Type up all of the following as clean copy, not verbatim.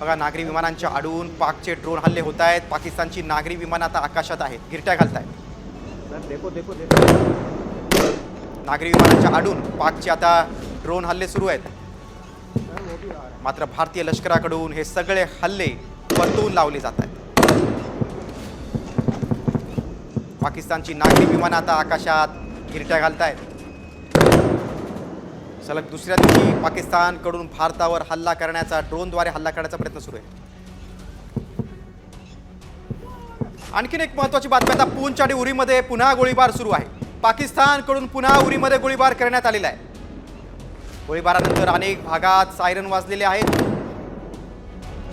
बघा नागरी विमानांच्या आडून पाकचे ड्रोन हल्ले होत आहेत। पाकिस्तानची नागरी विमानं आता आकाशात आहेत, गिरट्या घालतायत। देखो देखो देखो नागरी विमानांच्या आडून पाकचे आता ड्रोन हल्ले सुरू आहेत। मात्र भारतीय लष्कराकडून हे सगळे हल्ले परतवून लावले जात आहेत। पाकिस्तानची नागरी विमानं आता आकाशात गिरट्या घालतायत। सलग दुसऱ्या दिवशी पाकिस्तानकडून भारतावर हल्ला करण्याचा, ड्रोनद्वारे हल्ला करण्याचा प्रयत्न सुरू आहे। आणखीन एक महत्त्वाची बातमी, आता पूंछ आणि उरीमध्ये पुन्हा गोळीबार सुरू आहे। पाकिस्तानकडून पुन्हा उरीमध्ये गोळीबार करण्यात आलेला आहे। गोळीबारानंतर अनेक भागात सायरन वाजलेले आहेत।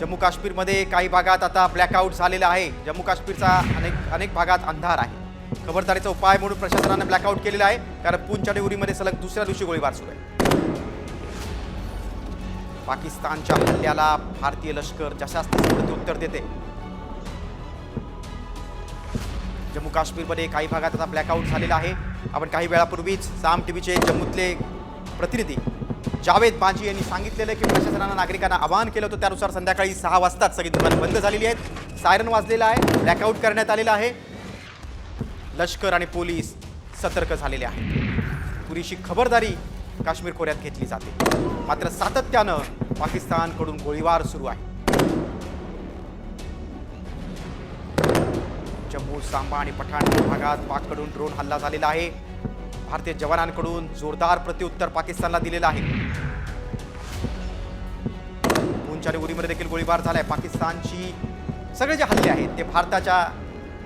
जम्मू काश्मीरमध्ये काही भागात आता ब्लॅकआउट झालेला आहे। जम्मू काश्मीरचा अनेक भागात अंधार आहे। खबरदारीचा उपाय म्हणून प्रशासनाने ब्लॅकआउट केलेला आहे, कारण पूंछ आणि उरीमध्ये सलग दुसऱ्या दिवशी गोळीबार सुरू आहे। पाकिस्तानच्या हल्ल्याला भारतीय लष्कर जशास तसे प्रत्युत्तर देते। जम्मू काश्मीरमध्ये काही भागात आता ब्लॅकआउट झालेला आहे। आपण काही वेळापूर्वीच साम टीव्हीचे जम्मूतले प्रतिनिधी जावेद बाजी यांनी सांगितलेलं की प्रशासनानं नागरिकांना आवाहन केलं होतं, त्यानुसार संध्याकाळी 6 वाजताच सगळी दुकानं बंद झालेली आहेत। सायरन वाजलेला आहे, ब्लॅकआउट करण्यात आलेला आहे। लष्कर आणि पोलीस सतर्क झालेले आहेत। पुरेशी खबरदारी काश्मीर खोऱ्यात घेतली जाते। मात्र सातत्यानं पाकिस्तानकडून गोळीबार सुरू आहे। जम्मू, सांबा आणि पठाणकोट भागात पाककडून ड्रोन हल्ला झालेला आहे। भारतीय जवानांकडून जोरदार प्रत्युत्तर पाकिस्तानला दिलेलं आहे। पूंछ आणि उरीमध्ये देखील गोळीबार झालाय। पाकिस्तानची सगळे जे हल्ले आहेत ते भारताच्या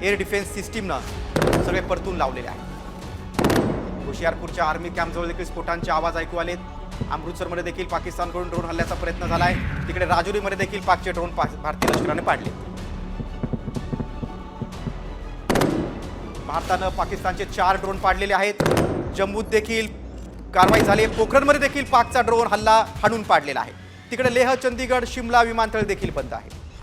एअर डिफेन्स सिस्टीमनं सगळे परतून लावलेले आहेत। होशियारपूरच्या आर्मी कॅम्पजवळ देखील स्फोटांचे आवाज ऐकू आलेत। अमृतसरमध्ये देखील पाकिस्तानकडून ड्रोन हल्ल्याचा प्रयत्न झालाय। तिकडे राजौरीमध्ये देखील पाकचे ड्रोन भारतीय लष्कराने पाडले। भारतानं पाकिस्तानचे 4 ड्रोन पाडलेले आहेत। जम्मूत देखील कारवाई झाली आहे। पोखरणमध्ये देखील पाकचा ड्रोन हल्ला हाणून पाडलेला आहे। तिकडे लेह, चंदीगड, शिमला विमानतळ देखील बंद आहे।